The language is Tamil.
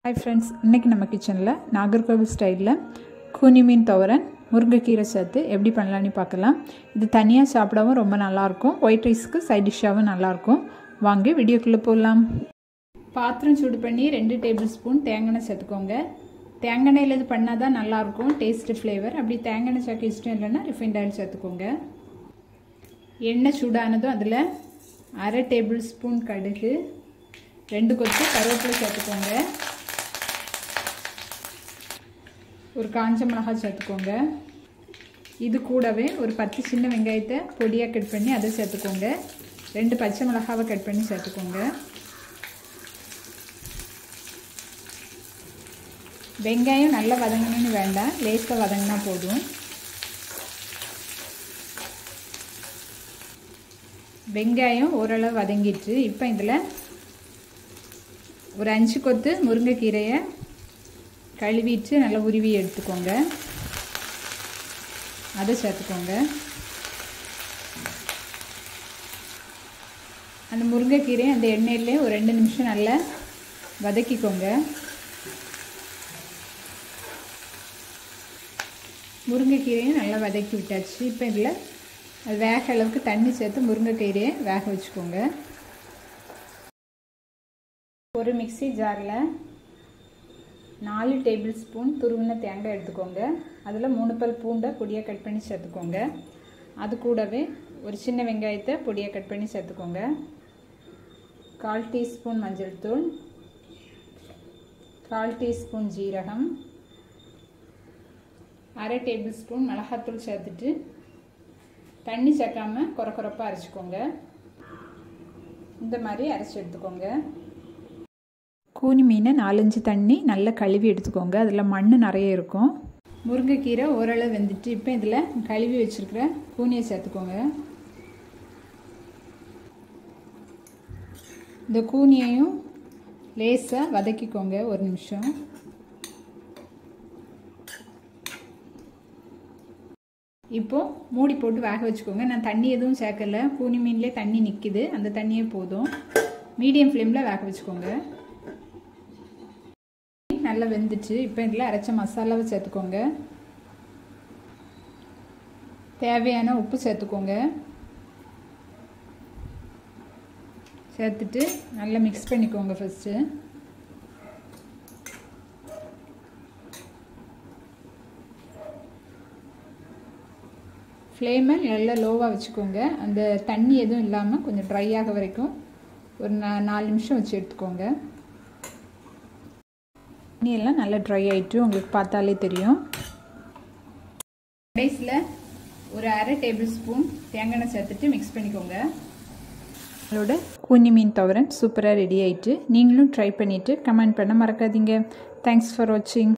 Hi friends, இன்னைக்கு நம்ம கிச்சனில் நாகர்கோவில் ஸ்டைலில் கூனி மீன் துவரன் முருங்கைக்கீரை சேர்த்து எப்படி பண்ணலான்னு பார்க்கலாம். இது தனியாக சாப்பிடவும் ரொம்ப நல்லாயிருக்கும், ஒயிட் ரைஸ்க்கு சைட் டிஷ்ஷாகவும் நல்லாயிருக்கும். வாங்க வீடியோக்குள்ளே போகலாம். பாத்திரம் சூடு பண்ணி 2 டேபிள் ஸ்பூன் தேங்காய் சேர்த்துக்கோங்க. தேங்காயில் இது பண்ணால் தான் நல்லாயிருக்கும், டேஸ்ட்டு ஃப்ளேவர். அப்படி தேங்காய் சேர்க்க இஷ்டம் இல்லைன்னா ரிஃபைண்ட் ஆயில் சேர்த்துக்கோங்க. எண்ணெய் சூடானதும் அதில் 1/2 டேபிள் ஸ்பூன் கடுகு, 2 கொத்து கருவேப்பிலை சேர்த்துக்கோங்க. ஒரு காஞ்ச மிளகாய் சேர்த்துக்கோங்க. இது கூடவே ஒரு 10 சின்ன வெங்காயத்தை பொடியாக கட் பண்ணி அதை சேர்த்துக்கோங்க. 2 பச்சை மிளகாவை கட் பண்ணி சேர்த்துக்கோங்க. வெங்காயம் நல்லா வதங்கணும்னு வேண்டாம், லேசாக வதங்கினா போதும். வெங்காயம் ஓரளவு வதங்கிட்டு இப்போ இதில் ஒரு 5 கொத்து முருங்கைக்கீரையை கழுவிட்டு நல்லா உருவி எடுத்துக்கோங்க. அதை சேர்த்துக்கோங்க. அந்த முருங்கைக்கீரையை அந்த எண்ணெயிலே ஒரு 2 நிமிஷம் நல்லா வதக்கிக்கோங்க. முருங்கைக்கீரையும் நல்லா வதக்கி விட்டாச்சு. இப்போ இதில் அது வேக அளவுக்கு தண்ணி சேர்த்து முருங்கைக்கீரையை வேக வச்சுக்கோங்க. ஒரு மிக்ஸி ஜாரில் 4 டேபிள் ஸ்பூன் துருவின தேங்காய் எடுத்துக்கோங்க. அதில் 3 பல் பூண்டை பொடியாக கட் பண்ணி சேர்த்துக்கோங்க. அது கூடவே ஒரு சின்ன வெங்காயத்தை பொடியாக கட் பண்ணி சேர்த்துக்கோங்க. 1/4 டீஸ்பூன் மஞ்சள் தூள், 1/4 டீஸ்பூன் ஜீரகம், 1/2 டேபிள் ஸ்பூன் மிளகாத்தூள் சேர்த்துட்டு தண்ணி சேர்க்காமல் குறப்பாக அரைச்சிக்கோங்க. இந்த மாதிரி அரைச்சி எடுத்துக்கோங்க. கூனி மீனை 4-5 தண்ணி நல்லா கழுவி எடுத்துக்கோங்க. அதில் மண் நிறைய இருக்கும். முருங்கைக்கீரை ஓரளவு வெந்துட்டு இப்போ இதில் கழுவி வச்சுருக்கிற கூனியை சேர்த்துக்கோங்க. இந்த கூனியையும் லேசாக வதக்கிக்கோங்க ஒரு நிமிஷம். இப்போது மூடி போட்டு வேக வச்சுக்கோங்க. நான் தண்ணி எதுவும் சேர்க்கலை, கூனி மீன்லேயே தண்ணி நிற்கிது, அந்த தண்ணியே போதும். மீடியம் ஃப்ளேமில் வேக வச்சுக்கோங்க. நல்லா வெந்துச்சு. இப்போ இதில் அரைச்ச மசாலாவை சேர்த்துக்கோங்க. தேவையான உப்பு சேர்த்துக்கோங்க. சேர்த்துட்டு நல்லா மிக்ஸ் பண்ணிக்கோங்க. ஃபஸ்ட்டு ஃப்ளேமை நல்லா லோவாக வச்சுக்கோங்க. அந்த தண்ணி எதுவும் இல்லாமல் கொஞ்சம் ட்ரை ஆக வரைக்கும் ஒரு 4 நிமிஷம் வச்சு எடுத்துக்கோங்க. தண்ணியெல்லாம் நல்லா ட்ரை ஆகிட்டு உங்களுக்கு பார்த்தாலே தெரியும். கடைசியில் ஒரு 1/2 டேபிள் ஸ்பூன் தேங்காய் எண்ணெய் சேர்த்துட்டு மிக்ஸ் பண்ணிக்கோங்க. அதோட கூனி மீன் துவரன் சூப்பராக ரெடி ஆகிட்டு, நீங்களும் ட்ரை பண்ணிவிட்டு கமெண்ட் பண்ண மறக்காதீங்க. தேங்க்ஸ் ஃபார் வாட்சிங்.